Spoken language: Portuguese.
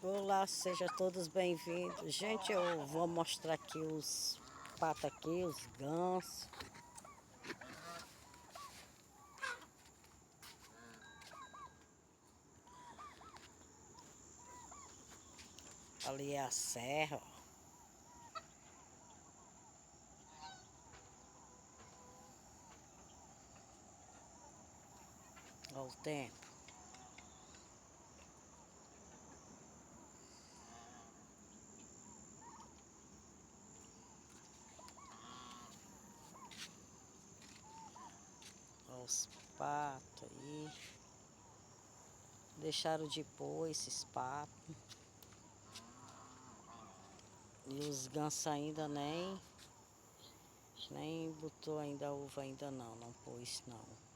Olá, sejam todos bem-vindos. Gente, eu vou mostrar aqui os patos aqui, os gansos. Ali é a serra, ó. Olha o tempo. Olha os patos aí. Deixaram de pôr esses patos. E os gansos ainda nem botou ainda a uva ainda não pôs não.